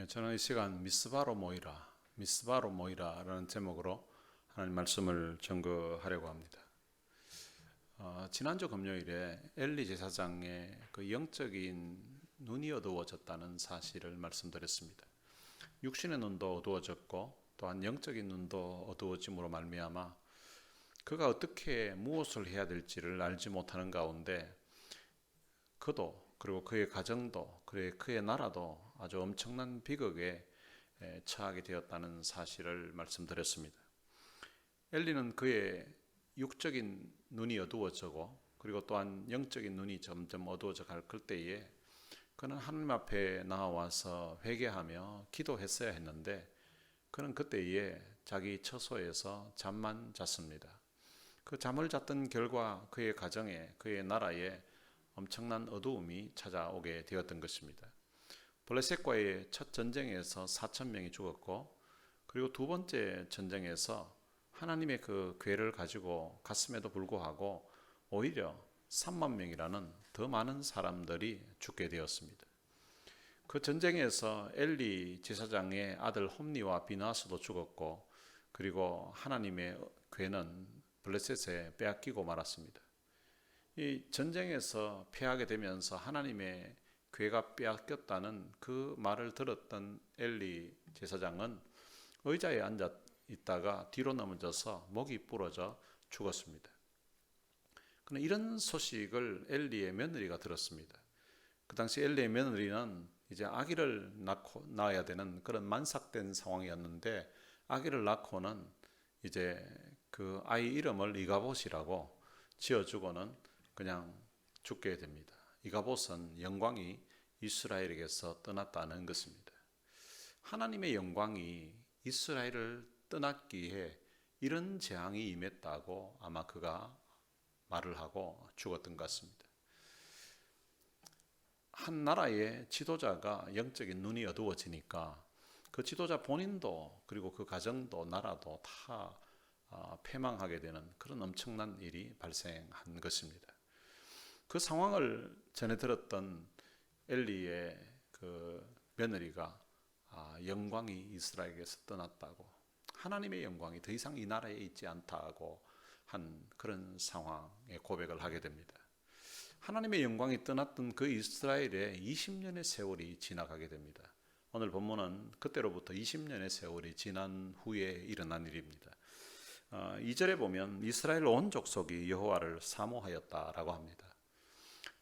저는 이 시간 미스바로 모이라라는 제목으로 하나님 말씀을 전거하려고 합니다. 지난주 금요일에 엘리 제사장의 그 영적인 눈이 어두워졌다는 사실을 말씀드렸습니다. 육신의 눈도 어두워졌고 또한 영적인 눈도 어두워짐으로 말미암아 그가 어떻게 무엇을 해야 될지를 알지 못하는 가운데 그도 그리고 그의 가정도 그의 나라도 아주 엄청난 비극에 처하게 되었다는 사실을 말씀드렸습니다. 엘리는 그의 육적인 눈이 어두워지고 그리고 또한 영적인 눈이 점점 어두워져 갈 그때에 그는 하나님 앞에 나와서 회개하며 기도했어야 했는데 그는 그때에 자기 처소에서 잠만 잤습니다. 그 잠을 잤던 결과 그의 가정에 그의 나라에 엄청난 어두움이 찾아오게 되었던 것입니다. 블레셋과의 첫 전쟁에서 4천 명이 죽었고 그리고 두 번째 전쟁에서 하나님의 그 궤를 가지고 갔음에도 불구하고 오히려 3만 명이라는 더 많은 사람들이 죽게 되었습니다. 그 전쟁에서 엘리 제사장의 아들 홈니와 비나스도 죽었고 그리고 하나님의 궤는 블레셋에 빼앗기고 말았습니다. 이 전쟁에서 패하게 되면서 하나님의 궤가 빼앗겼다는 그 말을 들었던 엘리 제사장은 의자에 앉아 있다가 뒤로 넘어져서 목이 부러져 죽었습니다. 그런데 이런 소식을 엘리의 며느리가 들었습니다. 그 당시 엘리의 며느리는 이제 아기를 낳아야 되는 그런 만삭된 상황이었는데 아기를 낳고는 이제 그 아이 이름을 이가봇이라고 지어주고는 그냥 죽게 됩니다. 이가봇은 영광이 이스라엘에게서 떠났다는 것입니다. 하나님의 영광이 이스라엘을 떠났기에 이런 재앙이 임했다고 아마 그가 말을 하고 죽었던 것 같습니다. 한 나라의 지도자가 영적인 눈이 어두워지니까 그 지도자 본인도 그리고 그 가정도 나라도 다 패망하게 되는 그런 엄청난 일이 발생한 것입니다. 그 상황을 전해 들었던 엘리의 그 며느리가 영광이 이스라엘에게서 떠났다고 하나님의 영광이 더 이상 이 나라에 있지 않다고 한 그런 상황의 고백을 하게 됩니다. 하나님의 영광이 떠났던 그 이스라엘에 20년의 세월이 지나가게 됩니다. 오늘 본문은 그때로부터 20년의 세월이 지난 후에 일어난 일입니다. 2절에 보면 이스라엘 온 족속이 여호와를 사모하였다라고 합니다.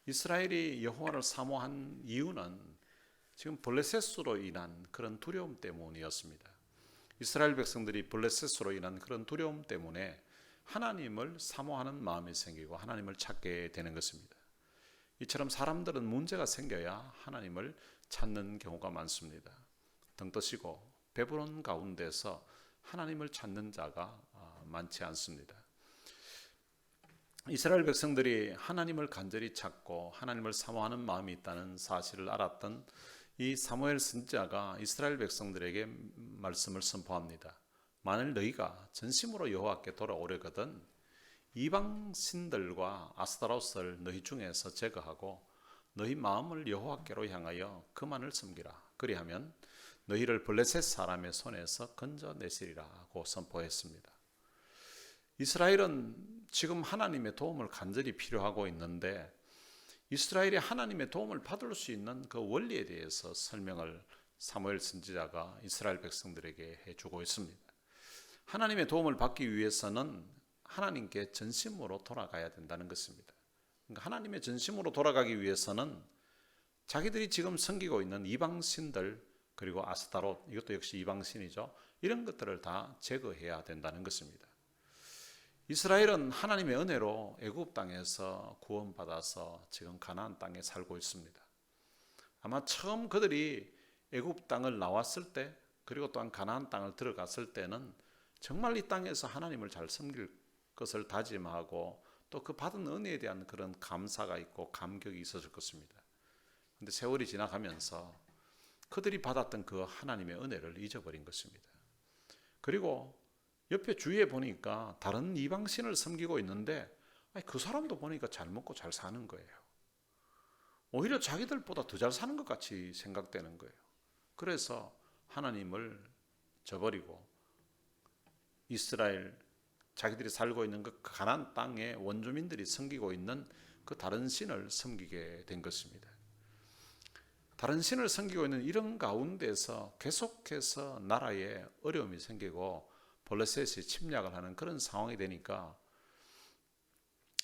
이스라엘이 여호와를 사모한 이유는 지금 블레셋으로 인한 그런 두려움 때문이었습니다. 이스라엘 백성들이 블레셋으로 인한 그런 두려움 때문에 하나님을 사모하는 마음이 생기고 하나님을 찾게 되는 것입니다. 이처럼 사람들은 문제가 생겨야 하나님을 찾는 경우가 많습니다. 등 떠시고 배부른 가운데서 하나님을 찾는 자가 많지 않습니다. 이스라엘 백성들이 하나님을 간절히 찾고 하나님을 사모하는 마음이 있다는 사실을 알았던 이 사무엘 선지자가 이스라엘 백성들에게 말씀을 선포합니다. 만일 너희가 전심으로 여호와께 돌아오려거든 이방 신들과 아스타롯을 너희 중에서 제거하고 너희 마음을 여호와께로 향하여 그만을 섬기라. 그리하면 너희를 블레셋 사람의 손에서 건져내시리라고 선포했습니다. 이스라엘은 지금 하나님의 도움을 간절히 필요하고 있는데 이스라엘이 하나님의 도움을 받을 수 있는 그 원리에 대해서 설명을 사무엘 선지자가 이스라엘 백성들에게 해주고 있습니다. 하나님의 도움을 받기 위해서는 하나님께 전심으로 돌아가야 된다는 것입니다. 그러니까 하나님의 전심으로 돌아가기 위해서는 자기들이 지금 섬기고 있는 이방신들 그리고 아스타롯 이것도 역시 이방신이죠. 이런 것들을 다 제거해야 된다는 것입니다. 이스라엘은 하나님의 은혜로 애굽 땅에서 구원받아서 지금 가나안 땅에 살고 있습니다. 아마 처음 그들이 애굽 땅을 나왔을 때 그리고 또한 가나안 땅을 들어갔을 때는 정말 이 땅에서 하나님을 잘 섬길 것을 다짐하고 또 그 받은 은혜에 대한 그런 감사가 있고 감격이 있었을 것입니다. 그런데 세월이 지나가면서 그들이 받았던 그 하나님의 은혜를 잊어버린 것입니다. 그리고 옆에 주위에 보니까 다른 이방신을 섬기고 있는데 그 사람도 보니까 잘 먹고 잘 사는 거예요. 오히려 자기들보다 더 잘 사는 것 같이 생각되는 거예요. 그래서 하나님을 저버리고 이스라엘 자기들이 살고 있는 그 가나안 땅의 원주민들이 섬기고 있는 그 다른 신을 섬기게 된 것입니다. 다른 신을 섬기고 있는 이런 가운데서 계속해서 나라에 어려움이 생기고 블레셋이 침략을 하는 그런 상황이 되니까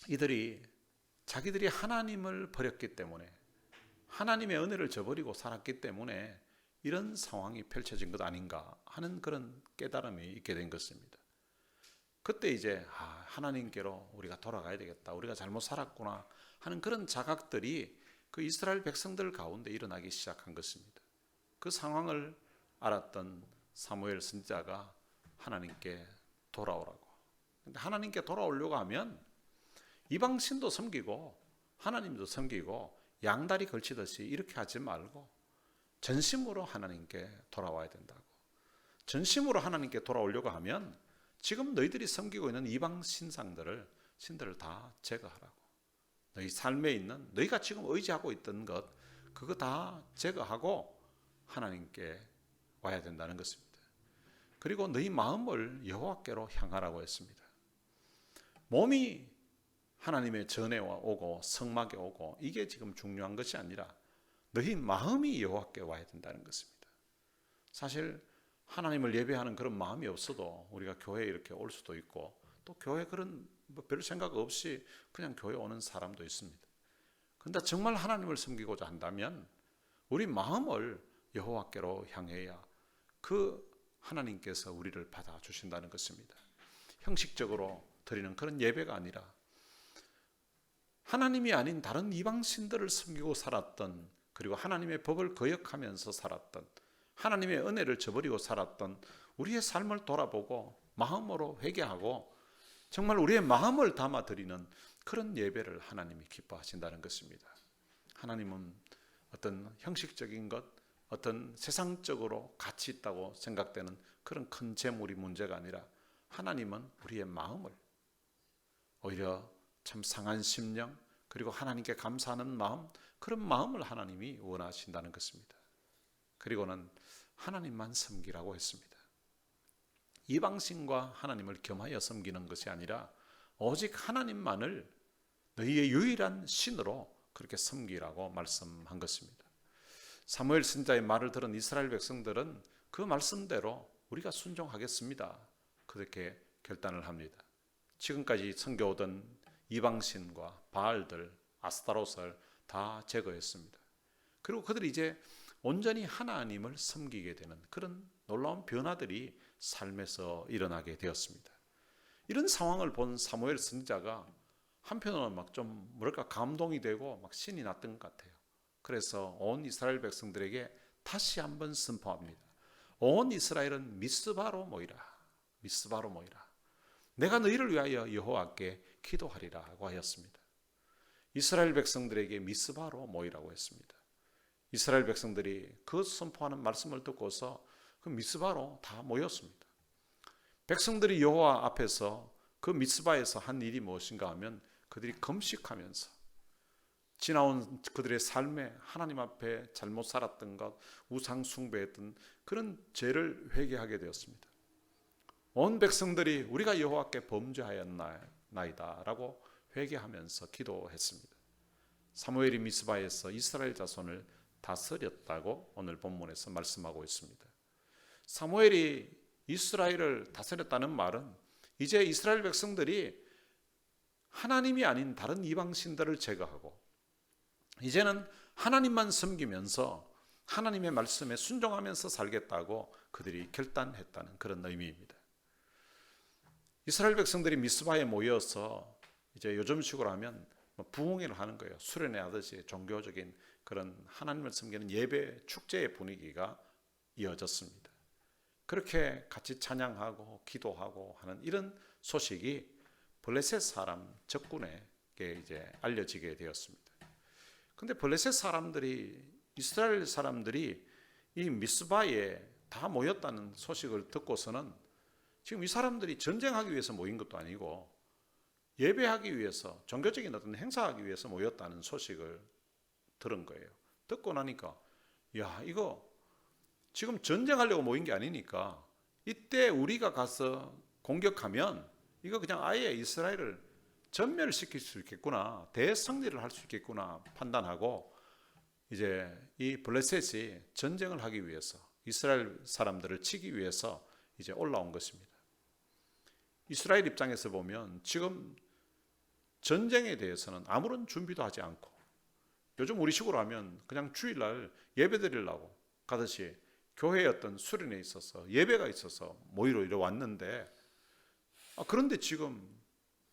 이들이 자기들이 하나님을 버렸기 때문에 하나님의 은혜를 저버리고 살았기 때문에 이런 상황이 펼쳐진 것 아닌가 하는 그런 깨달음이 있게 된 것입니다. 그때 이제 하나님께로 우리가 돌아가야 되겠다, 우리가 잘못 살았구나 하는 그런 자각들이 그 이스라엘 백성들 가운데 일어나기 시작한 것입니다. 그 상황을 알았던 사무엘 선지자가 하나님께 돌아오라고. 근데 하나님께 돌아오려고 하면 이방신도 섬기고 하나님도 섬기고 양다리 걸치듯이 이렇게 하지 말고 전심으로 하나님께 돌아와야 된다고. 전심으로 하나님께 돌아오려고 하면 지금 너희들이 섬기고 있는 이방 신들을 다 제거하라고. 너희 삶에 있는 너희가 지금 의지하고 있던 것 그거 다 제거하고 하나님께 와야 된다는 것입니다. 그리고 너희 마음을 여호와께로 향하라고 했습니다. 몸이 하나님의 전에 오고 성막에 오고 이게 지금 중요한 것이 아니라 너희 마음이 여호와께 와야 된다는 것입니다. 사실 하나님을 예배하는 그런 마음이 없어도 우리가 교회에 이렇게 올 수도 있고 또 교회 그런 별 생각 없이 그냥 교회 오는 사람도 있습니다. 그런데 정말 하나님을 섬기고자 한다면 우리 마음을 여호와께로 향해야 그 하나님께서 우리를 받아주신다는 것입니다. 형식적으로 드리는 그런 예배가 아니라 하나님이 아닌 다른 이방신들을 섬기고 살았던, 그리고 하나님의 법을 거역하면서 살았던, 하나님의 은혜를 저버리고 살았던 우리의 삶을 돌아보고 마음으로 회개하고 정말 우리의 마음을 담아 드리는 그런 예배를 하나님이 기뻐하신다는 것입니다. 하나님은 어떤 형식적인 것, 어떤 세상적으로 가치 있다고 생각되는 그런 큰 재물이 문제가 아니라 하나님은 우리의 마음을, 오히려 참 상한 심령, 그리고 하나님께 감사하는 마음, 그런 마음을 하나님이 원하신다는 것입니다. 그리고는 하나님만 섬기라고 했습니다. 이방신과 하나님을 겸하여 섬기는 것이 아니라 오직 하나님만을 너희의 유일한 신으로 그렇게 섬기라고 말씀한 것입니다. 사무엘 선지자의 말을 들은 이스라엘 백성들은 그 말씀대로 우리가 순종하겠습니다, 그렇게 결단을 합니다. 지금까지 섬겨오던 이방신과 바알들, 아스타롯을 다 제거했습니다. 그리고 그들이 이제 온전히 하나님을 섬기게 되는 그런 놀라운 변화들이 삶에서 일어나게 되었습니다. 이런 상황을 본 사무엘 선지자가 한편으로는 막 좀 뭐랄까 감동이 되고 막 신이 났던 것 같아요. 그래서 온 이스라엘 백성들에게 다시 한번 선포합니다. 온 이스라엘은 미스바로 모이라. 미스바로 모이라. 내가 너희를 위하여 여호와께 기도하리라고 하였습니다. 이스라엘 백성들에게 미스바로 모이라고 했습니다. 이스라엘 백성들이 그 선포하는 말씀을 듣고서 그 미스바로 다 모였습니다. 백성들이 여호와 앞에서 그 미스바에서 한 일이 무엇인가 하면 그들이 금식하면서 지나온 그들의 삶에 하나님 앞에 잘못 살았던 것, 우상 숭배했던 그런 죄를 회개하게 되었습니다. 온 백성들이 우리가 여호와께 범죄하였나이다 라고 회개하면서 기도했습니다. 사무엘이 미스바에서 이스라엘 자손을 다스렸다고 오늘 본문에서 말씀하고 있습니다. 사무엘이 이스라엘을 다스렸다는 말은 이제 이스라엘 백성들이 하나님이 아닌 다른 이방신들을 제거하고 이제는 하나님만 섬기면서 하나님의 말씀에 순종하면서 살겠다고 그들이 결단했다는 그런 의미입니다. 이스라엘 백성들이 미스바에 모여서 이제 요즘식으로 하면 부흥회를 하는 거예요. 수련회 하듯이 종교적인 그런 하나님을 섬기는 예배 축제의 분위기가 이어졌습니다. 그렇게 같이 찬양하고 기도하고 하는 이런 소식이 블레셋 사람 적군에게 이제 알려지게 되었습니다. 근데 블레셋 사람들이, 이스라엘 사람들이 이 미스바에 다 모였다는 소식을 듣고서는 지금 이 사람들이 전쟁하기 위해서 모인 것도 아니고 예배하기 위해서, 종교적인 어떤 행사하기 위해서 모였다는 소식을 들은 거예요. 듣고 나니까 야, 이거 지금 전쟁하려고 모인 게 아니니까 이때 우리가 가서 공격하면 이거 그냥 아예 이스라엘을 전멸시킬 수 있겠구나, 대승리를 할 수 있겠구나 판단하고 이제 이 블레셋이 전쟁을 하기 위해서 이스라엘 사람들을 치기 위해서 이제 올라온 것입니다. 이스라엘 입장에서 보면 지금 전쟁에 대해서는 아무런 준비도 하지 않고, 요즘 우리식으로 하면 그냥 주일날 예배 드리려고 가듯이 교회의 어떤 수련회에 있어서 예배가 있어서 모이러 이래 왔는데, 그런데 지금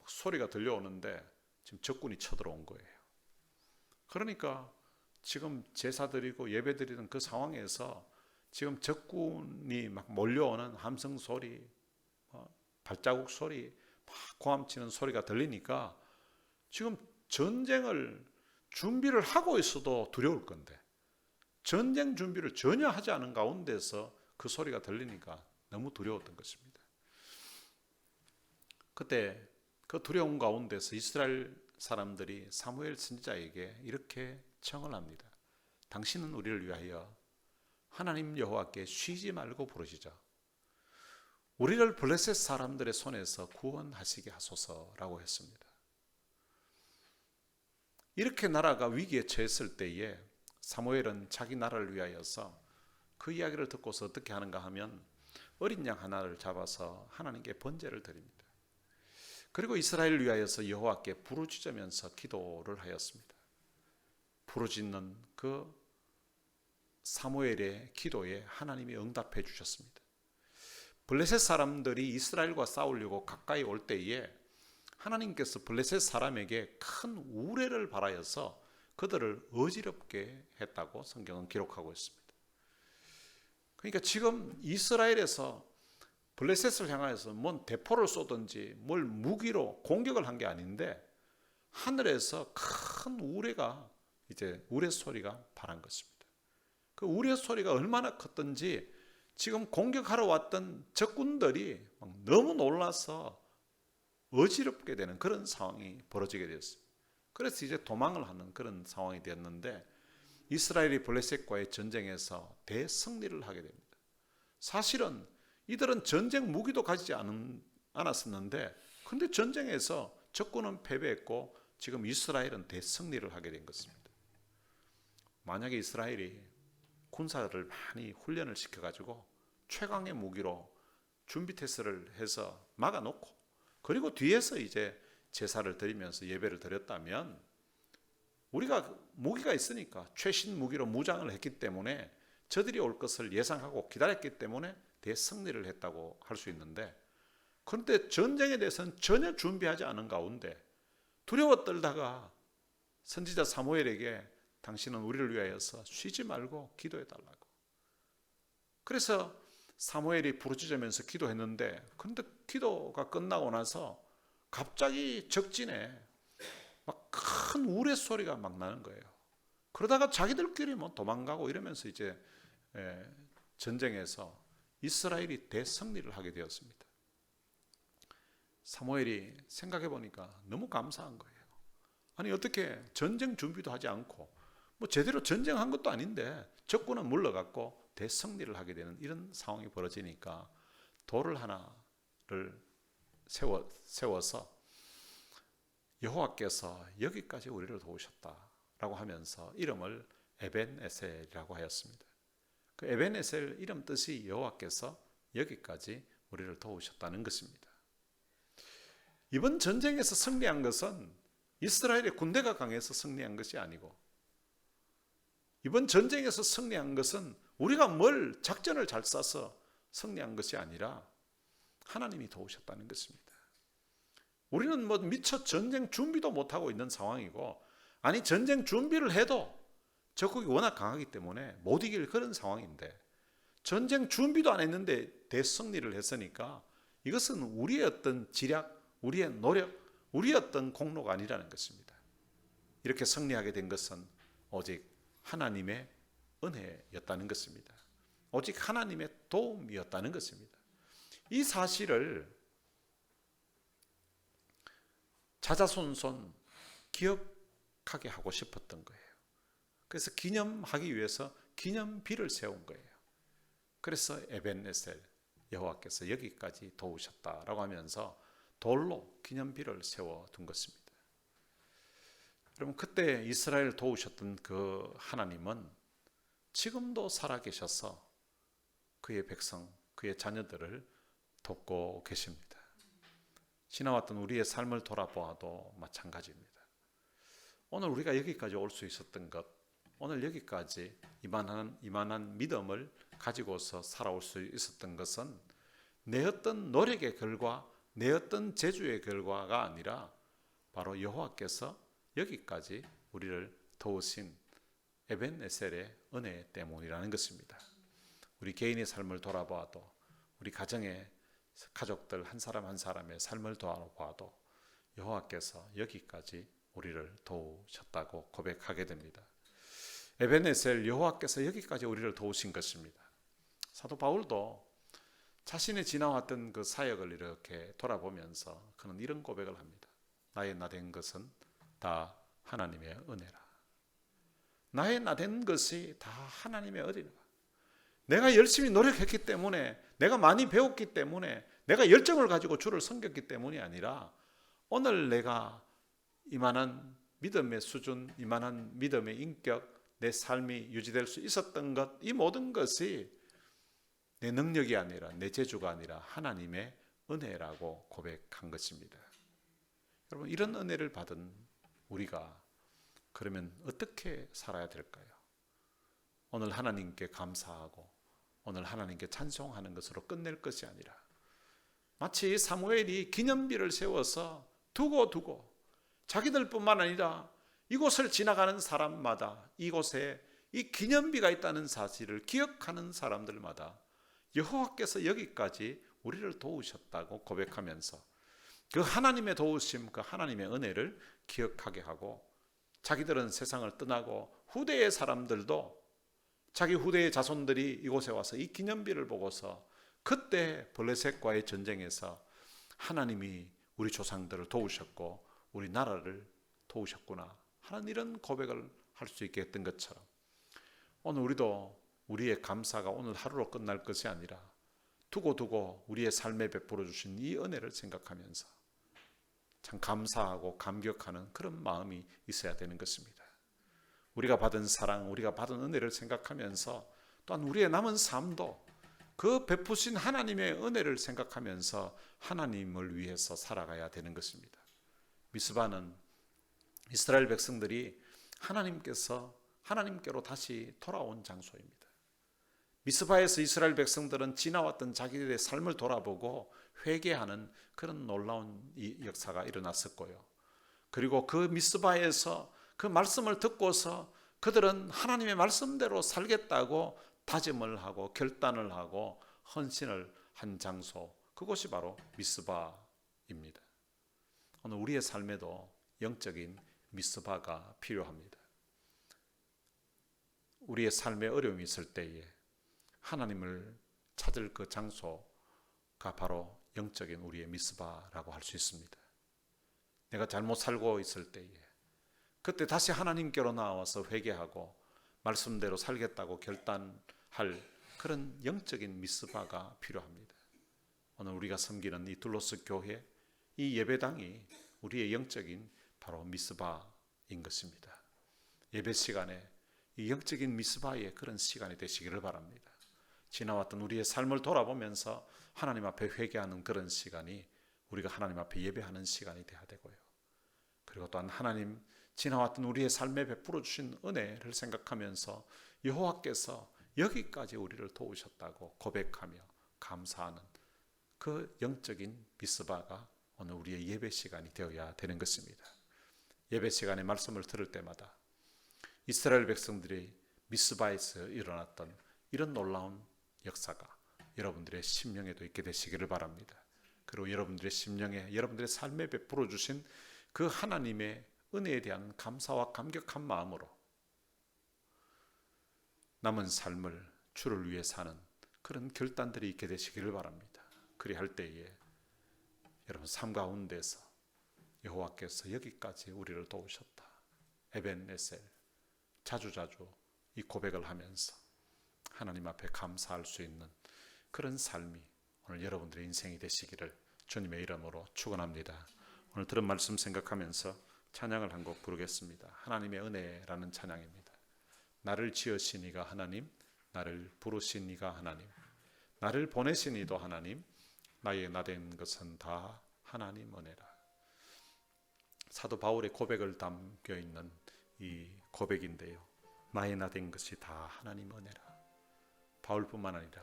소리가 들려오는데 지금 적군이 쳐들어온 거예요. 그러니까 지금 제사 드리고 예배 드리는 그 상황에서 지금 적군이 막 몰려오는 함성 소리, 발자국 소리, 막 고함치는 소리가 들리니까 지금 전쟁을 준비를 하고 있어도 두려울 건데, 전쟁 준비를 전혀 하지 않은 가운데서 그 소리가 들리니까 너무 두려웠던 것입니다. 그때 그 두려움 가운데서 이스라엘 사람들이 사무엘 선지자에게 이렇게 청을 합니다. 당신은 우리를 위하여 하나님 여호와께 쉬지 말고 부르시자. 우리를 블레셋 사람들의 손에서 구원하시게 하소서라고 했습니다. 이렇게 나라가 위기에 처했을 때에 사무엘은 자기 나라를 위하여서 그 이야기를 듣고서 어떻게 하는가 하면 어린 양 하나를 잡아서 하나님께 번제를 드립니다. 그리고 이스라엘을 위하여서 여호와께 부르짖으면서 기도를 하였습니다. 부르짖는 그 사무엘의 기도에 하나님이 응답해 주셨습니다. 블레셋 사람들이 이스라엘과 싸우려고 가까이 올 때에 하나님께서 블레셋 사람에게 큰 우레를 발하여서 그들을 어지럽게 했다고 성경은 기록하고 있습니다. 그러니까 지금 이스라엘에서 블레셋을 향하여서 뭔 대포를 쏘든지 뭘 무기로 공격을 한 게 아닌데, 하늘에서 큰 우레가 이제 우레 소리가 발한 것입니다. 그 우레 소리가 얼마나 컸던지 지금 공격하러 왔던 적군들이 너무 놀라서 어지럽게 되는 그런 상황이 벌어지게 되었어요. 그래서 이제 도망을 하는 그런 상황이 되었는데, 이스라엘이 블레셋과의 전쟁에서 대승리를 하게 됩니다. 사실은 이들은 전쟁 무기도 가지지 않았었는데, 그런데 전쟁에서 적군은 패배했고 지금 이스라엘은 대승리를 하게 된 것입니다. 만약에 이스라엘이 군사를 많이 훈련을 시켜가지고 최강의 무기로 준비 테스트를 해서 막아놓고, 그리고 뒤에서 이제 제사를 드리면서 예배를 드렸다면, 우리가 무기가 있으니까 최신 무기로 무장을 했기 때문에 저들이 올 것을 예상하고 기다렸기 때문에 대승리를 했다고 할 수 있는데, 그런데 전쟁에 대해서는 전혀 준비하지 않은 가운데 두려워 떨다가 선지자 사무엘에게 당신은 우리를 위하여서 쉬지 말고 기도해 달라고. 그래서 사무엘이 부르짖으면서 기도했는데, 그런데 기도가 끝나고 나서 갑자기 적진에 막 큰 우레 소리가 막 나는 거예요. 그러다가 자기들끼리 뭐 도망가고 이러면서 이제 전쟁에서 이스라엘이 대승리를 하게 되었습니다. 사무엘이 생각해 보니까 너무 감사한 거예요. 아니 어떻게 전쟁 준비도 하지 않고 뭐 제대로 전쟁한 것도 아닌데 적군은 물러갔고 대승리를 하게 되는 이런 상황이 벌어지니까 돌을 하나를 세워서 여호와께서 여기까지 우리를 도우셨다라고 하면서 이름을 에벤에셀이라고 하였습니다. 그 에벤에셀 이름 뜻이 여호와께서 여기까지 우리를 도우셨다는 것입니다. 이번 전쟁에서 승리한 것은 이스라엘의 군대가 강해서 승리한 것이 아니고, 이번 전쟁에서 승리한 것은 우리가 뭘 작전을 잘 짜서 승리한 것이 아니라 하나님이 도우셨다는 것입니다. 우리는 뭐 미처 전쟁 준비도 못하고 있는 상황이고, 아니 전쟁 준비를 해도 적국이 워낙 강하기 때문에 못 이길 그런 상황인데, 전쟁 준비도 안 했는데 대승리를 했으니까 이것은 우리의 어떤 지략, 우리의 노력, 우리의 어떤 공로가 아니라는 것입니다. 이렇게 승리하게 된 것은 오직 하나님의 은혜였다는 것입니다. 오직 하나님의 도움이었다는 것입니다. 이 사실을 자자손손 기억하게 하고 싶었던 거예요. 그래서 기념하기 위해서 기념비를 세운 거예요. 그래서 에벤에셀, 여호와께서 여기까지 도우셨다라고 하면서 돌로 기념비를 세워둔 것입니다. 여러분, 그때 이스라엘 도우셨던 그 하나님은 지금도 살아계셔서 그의 백성, 그의 자녀들을 돕고 계십니다. 지나왔던 우리의 삶을 돌아보아도 마찬가지입니다. 오늘 우리가 여기까지 올 수 있었던 것, 오늘 여기까지 이만한 믿음을 가지고서 살아올 수 있었던 것은 내 어떤 노력의 결과, 내 어떤 재주의 결과가 아니라 바로 여호와께서 여기까지 우리를 도우신 에벤에셀의 은혜 때문이라는 것입니다. 우리 개인의 삶을 돌아봐도, 우리 가정의 가족들 한 사람 한 사람의 삶을 돌아봐도 여호와께서 여기까지 우리를 도우셨다고 고백하게 됩니다. 에벤에셀, 여호와께서 여기까지 우리를 도우신 것입니다. 사도 바울도 자신이 지나왔던 그 사역을 이렇게 돌아보면서 그는 이런 고백을 합니다. 나의 나된 것은 다 하나님의 은혜라. 나의 나된 것이 다 하나님의 은혜라. 내가 열심히 노력했기 때문에, 내가 많이 배웠기 때문에, 내가 열정을 가지고 주를 섬겼기 때문이 아니라 오늘 내가 이만한 믿음의 수준, 이만한 믿음의 인격, 내 삶이 유지될 수 있었던 것, 이 모든 것이 내 능력이 아니라, 내 재주가 아니라 하나님의 은혜라고 고백한 것입니다. 여러분, 이런 은혜를 받은 우리가 그러면 어떻게 살아야 될까요? 오늘 하나님께 감사하고 오늘 하나님께 찬송하는 것으로 끝낼 것이 아니라 마치 사무엘이 기념비를 세워서 두고 자기들뿐만 아니라 이곳을 지나가는 사람마다 이곳에 이 기념비가 있다는 사실을 기억하는 사람들마다 여호와께서 여기까지 우리를 도우셨다고 고백하면서 그 하나님의 도우심, 그 하나님의 은혜를 기억하게 하고, 자기들은 세상을 떠나고 후대의 사람들도, 자기 후대의 자손들이 이곳에 와서 이 기념비를 보고서 그때 블레셋과의 전쟁에서 하나님이 우리 조상들을 도우셨고 우리 나라를 도우셨구나 하는 이런 고백을 할 수 있게 했던 것처럼, 오늘 우리도 우리의 감사가 오늘 하루로 끝날 것이 아니라 두고 우리의 삶에 베풀어 주신 이 은혜를 생각하면서 참 감사하고 감격하는 그런 마음이 있어야 되는 것입니다. 우리가 받은 사랑, 우리가 받은 은혜를 생각하면서 또한 우리의 남은 삶도 그 베푸신 하나님의 은혜를 생각하면서 하나님을 위해서 살아가야 되는 것입니다. 미스바는 이스라엘 백성들이 하나님께로 다시 돌아온 장소입니다. 미스바에서 이스라엘 백성들은 지나왔던 자기들의 삶을 돌아보고 회개하는 그런 놀라운 역사가 일어났었고요. 그리고 그 미스바에서 그 말씀을 듣고서 그들은 하나님의 말씀대로 살겠다고 다짐을 하고 결단을 하고 헌신을 한 장소, 그곳이 바로 미스바입니다. 오늘 우리의 삶에도 영적인 미스바가 필요합니다. 우리의 삶에 어려움이 있을 때에 하나님을 찾을 그 장소가 바로 영적인 우리의 미스바라고 할 수 있습니다. 내가 잘못 살고 있을 때에 그때 다시 하나님께로 나와서 회개하고 말씀대로 살겠다고 결단할 그런 영적인 미스바가 필요합니다. 오늘 우리가 섬기는 이 둘로스 교회, 이 예배당이 우리의 영적인 바로 미스바인 것입니다. 예배 시간에 이 영적인 미스바의 그런 시간이 되시기를 바랍니다. 지나왔던 우리의 삶을 돌아보면서 하나님 앞에 회개하는 그런 시간이 우리가 하나님 앞에 예배하는 시간이 되어야 되고요. 그리고 또한 하나님 지나왔던 우리의 삶에 베풀어 주신 은혜를 생각하면서 여호와께서 여기까지 우리를 도우셨다고 고백하며 감사하는 그 영적인 미스바가 오늘 우리의 예배 시간이 되어야 되는 것입니다. 예배 시간에 말씀을 들을 때마다 이스라엘 백성들이 미스바에서 일어났던 이런 놀라운 역사가 여러분들의 심령에도 있게 되시기를 바랍니다. 그리고 여러분들의 심령에, 여러분들의 삶에 베풀어 주신 그 하나님의 은혜에 대한 감사와 감격한 마음으로 남은 삶을 주를 위해 사는 그런 결단들이 있게 되시기를 바랍니다. 그리할 때에 여러분 삶 가운데서 여호와께서 여기까지 우리를 도우셨다, 에벤에셀, 자주자주 이 고백을 하면서 하나님 앞에 감사할 수 있는 그런 삶이 오늘 여러분들의 인생이 되시기를 주님의 이름으로 축원합니다. 오늘 들은 말씀 생각하면서 찬양을 한 곡 부르겠습니다. 하나님의 은혜라는 찬양입니다. 나를 지으신 이가 하나님, 나를 부르신 이가 하나님, 나를 보내신 이도 하나님, 나의 나된 것은 다 하나님 은혜라. 사도 바울의 고백을 담겨 있는 이 고백인데요, 나의 나된 것이 다 하나님 은혜라. 바울뿐만 아니라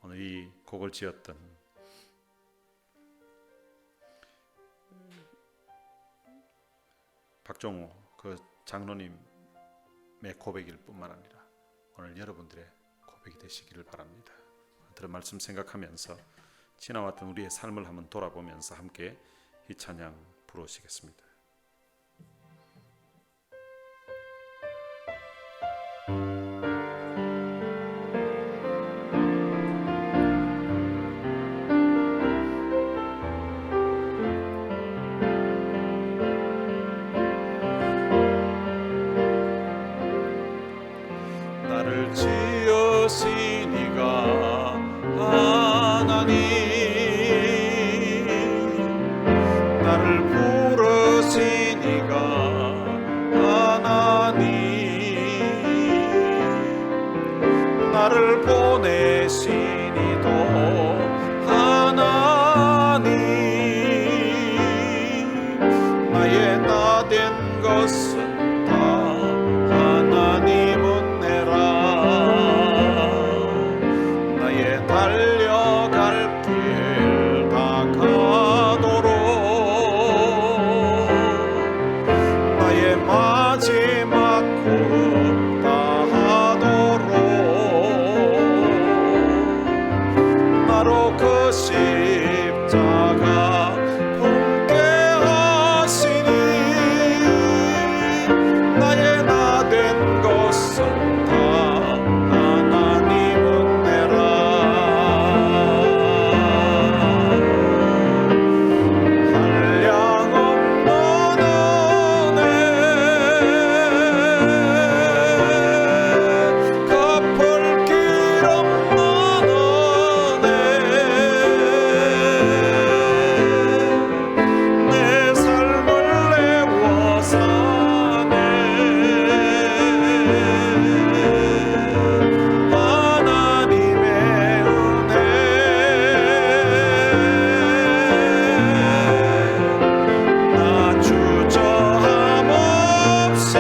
오늘 이 곡을 지었던 박종호 그 장로님의 고백일 뿐만 아니라 오늘 여러분들의 고백이 되시기를 바랍니다. 들은 말씀 생각하면서 지나왔던 우리의 삶을 한번 돌아보면서 함께 이 찬양 부르시겠습니다. 나를 지으신 이가 하나님, 나를 부르신 이가 하나님, 나를 보내신 이도 하나님, 나의 나된 것은 다 하나님 은혜라. 나의 달려갈 길 다 가도록, 나의 마지막 호흡 다 하도록, 나로 그 십자가 품게 하시니, 나의 나된 것은 다 하나님 은혜라. 한량없는 은혜, 갚을 길 없는 은혜, 내 삶을 내워 사네. 하나님의 은혜, 나 주저함 없이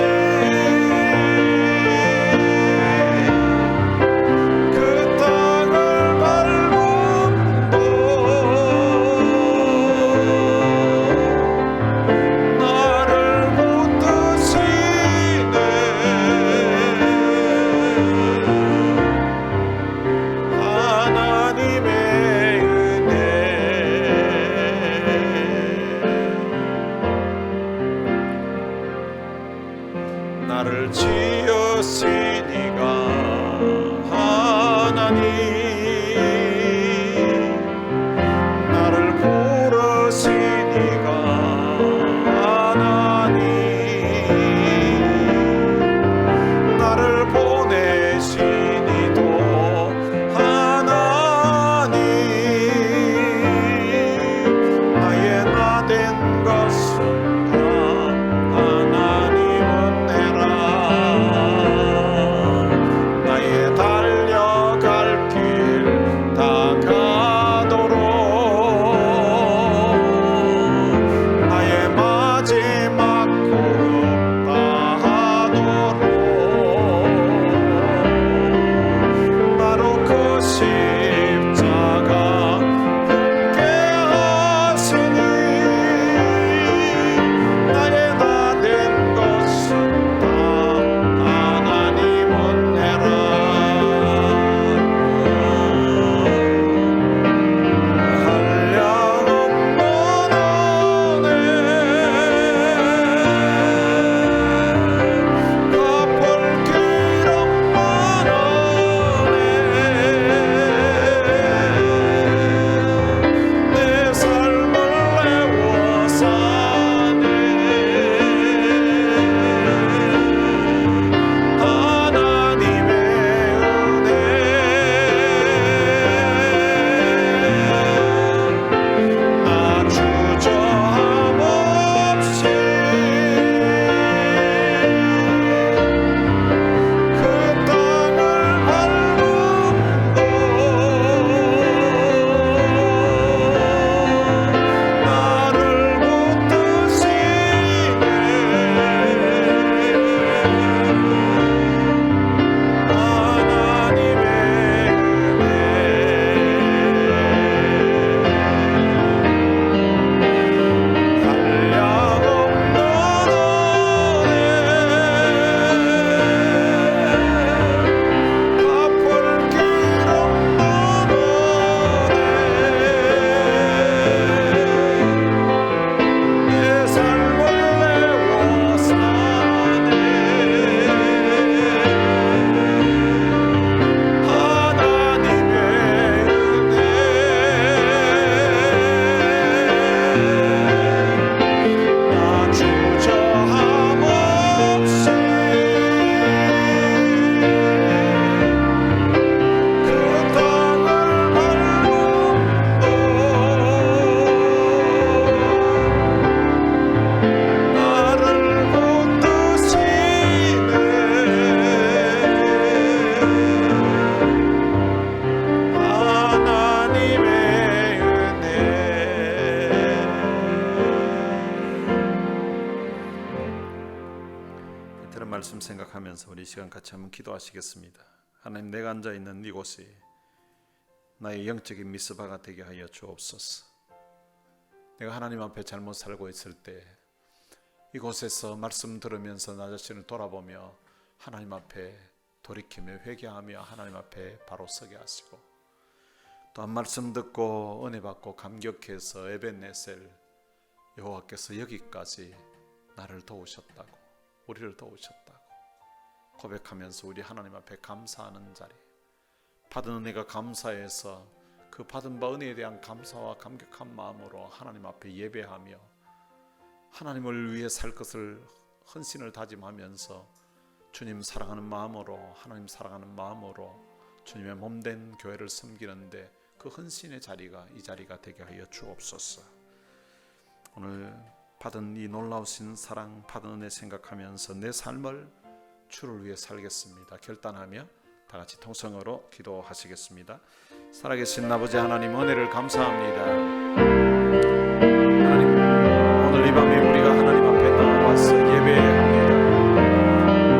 그 땅을 밟음도 나를 붙드시네. 하나님의 은혜, 나를 지으신 이가 하나님, 나를 부르신 이가 하나님, 나를 보내신 이도 하나님, 나의 나된 것은 다 하나님 은혜라. 나의 달려갈 길 나누면서 우리 시간 같이 한번 기도하시겠습니다. 하나님, 내가 앉아 있는 이곳이 나의 영적인 미스바가 되게 하여 주옵소서. 내가 하나님 앞에 잘못 살고 있을 때 이곳에서 말씀 들으면서 나 자신을 돌아보며 하나님 앞에 돌이키며 회개하며 하나님 앞에 바로 서게 하시고, 또 한 말씀 듣고 은혜 받고 감격해서 에벤네셀, 여호와께서 여기까지 나를 도우셨다고, 우리를 도우셨다고 고백하면서 우리 하나님 앞에 감사하는 자리, 받은 은혜가 감사해서 그 받은 바 은혜에 대한 감사와 감격한 마음으로 하나님 앞에 예배하며 하나님을 위해 살 것을 헌신을 다짐하면서 주님 사랑하는 마음으로, 하나님 사랑하는 마음으로 주님의 몸된 교회를 섬기는데 그 헌신의 자리가 이 자리가 되게 하여 주옵소서. 오늘 받은 이 놀라우신 사랑, 받은 은혜 생각하면서 내 삶을 주를 위해 살겠습니다 결단하며 다 같이 통성으로 기도하시겠습니다. 살아계신 아버지 하나님, 은혜를 감사합니다. 하나님, 오늘 이 밤에 우리가 하나님 앞에 나와서 예배합니다.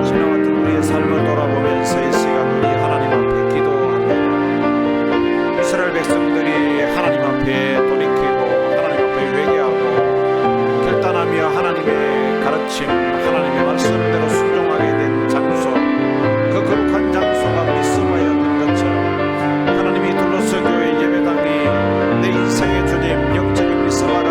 지나왔던 우리의 삶을 돌아보면서 이 시간 우리 하나님 앞에 기도합니다. 이스라엘 백성들이 하나님 앞에 돌이키고 하나님 앞에 회개하고 결단하며 하나님의 가르침, 하나님의 말씀대로 순종하게 된 장소, 그 거룩한 장소가 미스바였던 것처럼 하나님이 둘러서 교회 예배당이 내 인생의 주님 영적인 미스바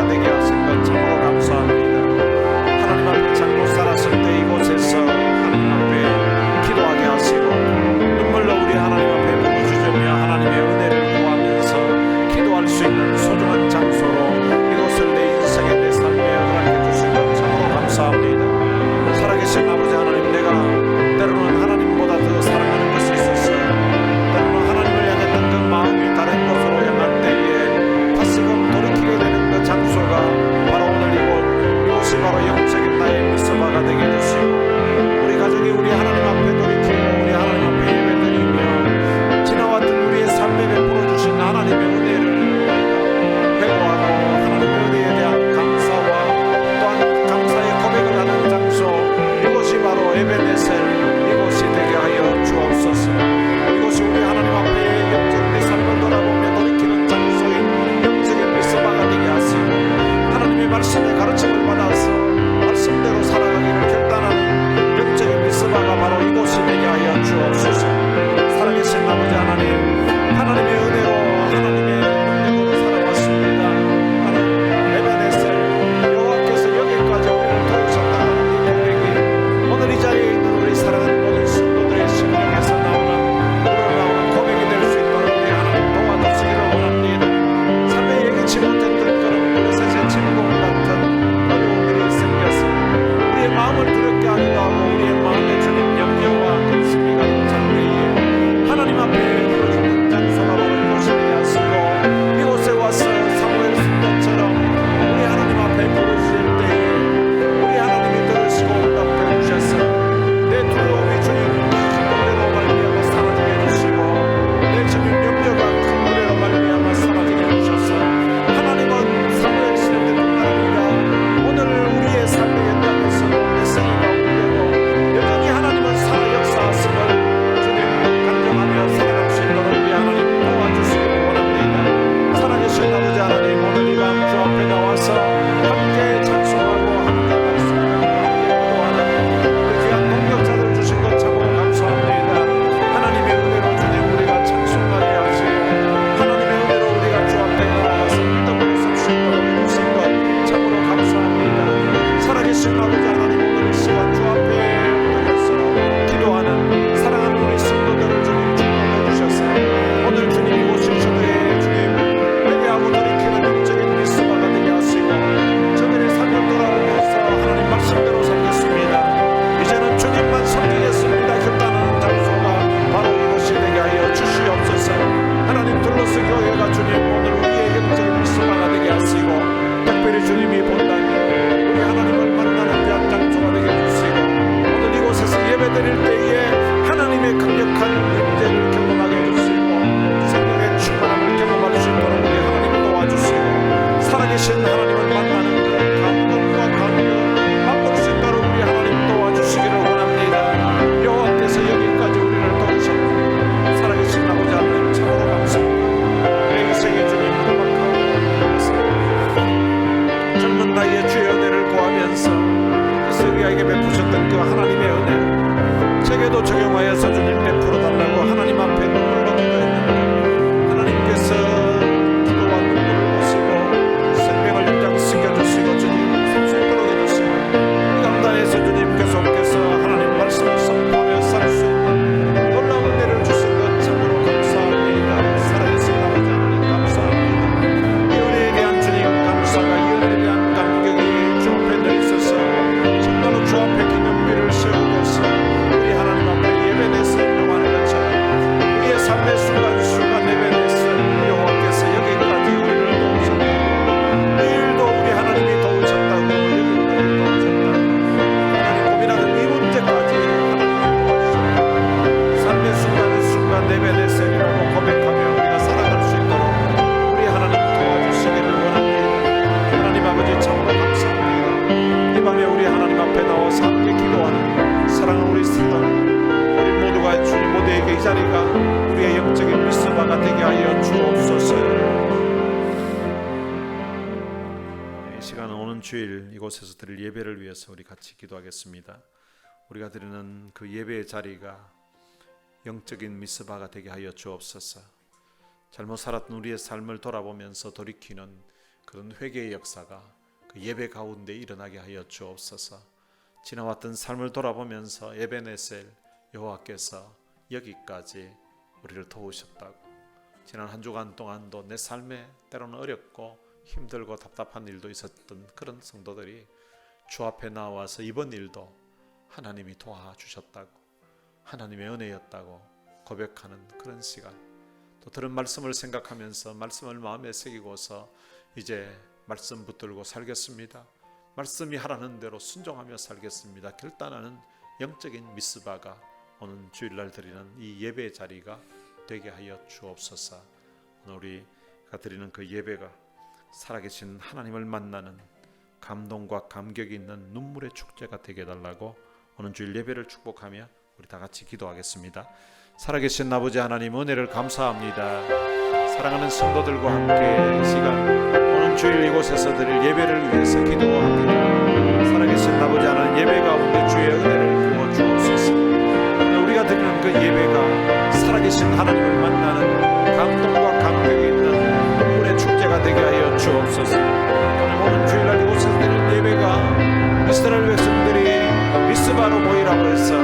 오는 주일 이곳에서 드릴 예배를 위해서 우리 같이 기도하겠습니다. 우리가 드리는 그 예배의 자리가 영적인 미스바가 되게 하여 주옵소서. 잘못 살았던 우리의 삶을 돌아보면서 돌이키는 그런 회개의 역사가 그 예배 가운데 일어나게 하여 주옵소서. 지나왔던 삶을 돌아보면서 에베네셀 여호와께서 여기까지 우리를 도우셨다고, 지난 한 주간 동안도 내 삶에 때로는 어렵고 힘들고 답답한 일도 있었던 그런 성도들이 주 앞에 나와서 이번 일도 하나님이 도와주셨다고, 하나님의 은혜였다고 고백하는 그런 시간, 또 들은 말씀을 생각하면서 말씀을 마음에 새기고서 이제 말씀 붙들고 살겠습니다, 말씀이 하라는 대로 순종하며 살겠습니다 결단하는 영적인 미스바가 오는 주일날 드리는 이 예배 자리가 되게 하여 주옵소서. 오늘 우리가 드리는 그 예배가 살아계신 하나님을 만나는 감동과 감격이 있는 눈물의 축제가 되게 해달라고 오늘 주일 예배를 축복하며 우리 다 같이 기도하겠습니다. 살아계신 아버지 하나님, 은혜를 감사합니다. 사랑하는 성도들과 함께 이 시간 오늘 주일 이곳에서 드릴 예배를 위해서 기도합니다. 살아계신 아버지 하나님, 예배 가운데 주의 은혜를 부어 주옵소서. 우리가 드리는 그 예배가 살아계신 하나님을 만나는 감동과 감격이 있는 눈물의 축제가 되게 하여 주옵소서. 오늘 주일날 이곳에서 드리는 예배가 이스라엘 백성들이 미스바로 모이라고 해서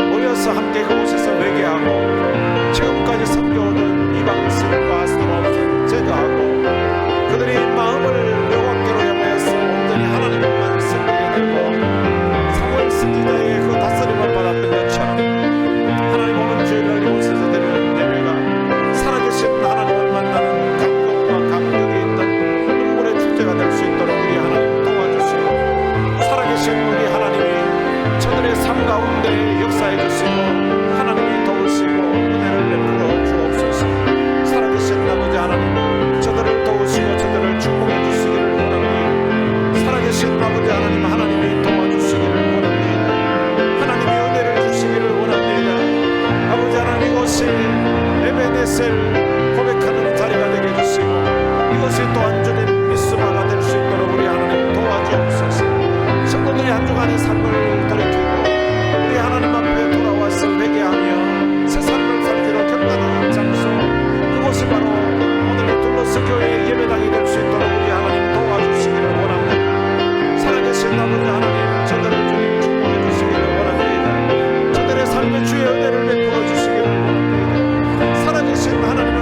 모여서 함께 그곳에서 회개하고 지금까지 섬겨오던 이방신과 서로 제거하고 그들이 마음을 여호와께로 향하여서 온전히 하나님만 섬기게 되고 사무엘 선지자의 그 다스림을 받았던 것처럼 하나님, 오늘 주일날 이곳에서 드리는 예배가 살아계신 하나님을 만나는 감동과 감격이 있는 눈물의 축제가 될 수 있도록 우리 하나님 도와주시고, 살아계신 우리 하나님이 저들의 삶 가운데 역사해 주시고 하나님이 도우시고 은혜를 베풀어 주옵소서. 살아계신 아버지 하나님, 저들을 도우시고 저들을 축복해 주시기를 원합니다. 살아계신 아버지 하나님, 하나님이 도와주시기를 원합니다. 하나님이 은혜를 주시기를 원합니다. 아버지 하나님, 이곳이 에베네셀 고백하는 자리가 되게 해주시고 이것이 또한 주님 미스바가 될 수 있도록 우리 하나님 도와주옵소서. 성도들이 한 주간의 삶을 돌이키고 우리 하나님 앞에 돌아와서 회개하며 새 삶을 살기로 결단하는 장소, 그곳이 바로 오늘 둘러서 교회의 예배당이 될 수 있도록 우리 하나님 도와주시기를 원합니다. 살아계신 아버지 하나님, 저들을 주님 축복해 주시기를 원합니다. 저들의 삶에 주의 은혜를 베풀어 주시기를 원합니다. 살아계신 하나님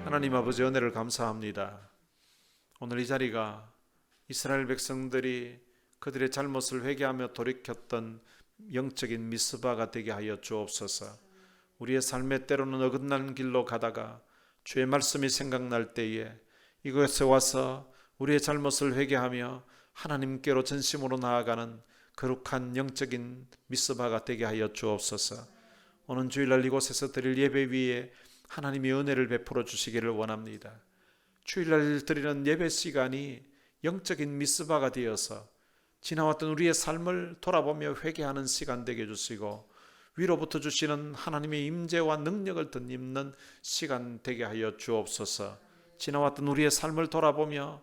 하나님 아버지 은혜를 감사합니다. 오늘 이 자리가 이스라엘 백성들이 그들의 잘못을 회개하며 돌이켰던 영적인 미스바가 되게 하여 주옵소서. 우리의 삶의 때로는 어긋난 길로 가다가 주의 말씀이 생각날 때에 이곳에 와서 우리의 잘못을 회개하며 하나님께로 전심으로 나아가는 거룩한 영적인 미스바가 되게 하여 주옵소서. 오늘 주일날 이곳에서 드릴 예배 위에 하나님의 은혜를 베풀어 주시기를 원합니다. 주일날 드리는 예배 시간이 영적인 미스바가 되어서 지나왔던 우리의 삶을 돌아보며 회개하는 시간 되게 해주시고 위로부터 주시는 하나님의 임재와 능력을 덧입는 시간 되게 하여 주옵소서. 지나왔던 우리의 삶을 돌아보며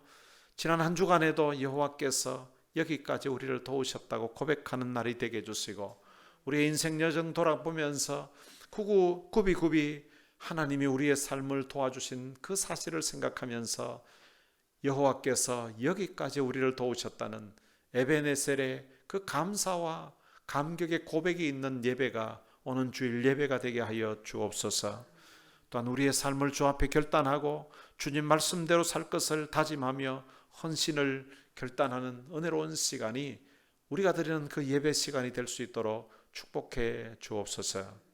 지난 한 주간에도 여호와께서 여기까지 우리를 도우셨다고 고백하는 날이 되게 해주시고 우리의 인생 여정 돌아보면서 굽이굽이 하나님이 우리의 삶을 도와주신 그 사실을 생각하면서 여호와께서 여기까지 우리를 도우셨다는 에베네셀의 그 감사와 감격의 고백이 있는 예배가 오는 주일 예배가 되게 하여 주옵소서. 또한 우리의 삶을 주 앞에 결단하고 주님 말씀대로 살 것을 다짐하며 헌신을 결단하는 은혜로운 시간이 우리가 드리는 그 예배 시간이 될 수 있도록 축복해 주옵소서.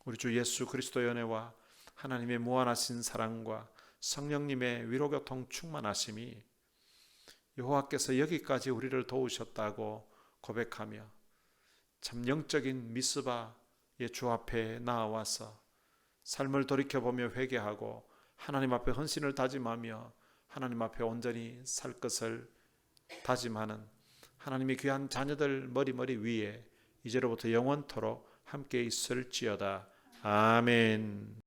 우리 주 예수 그리스도의 은혜와 하나님의 무한하신 사랑과 성령님의 위로교통 충만하심이 여호와께서 여기까지 우리를 도우셨다고 고백하며 참 영적인 미스바의 주 앞에 나와서 삶을 돌이켜보며 회개하고 하나님 앞에 헌신을 다짐하며 하나님 앞에 온전히 살 것을 다짐하는 하나님의 귀한 자녀들 머리 위에 이제로부터 영원토록 함께 있을지어다. 아멘.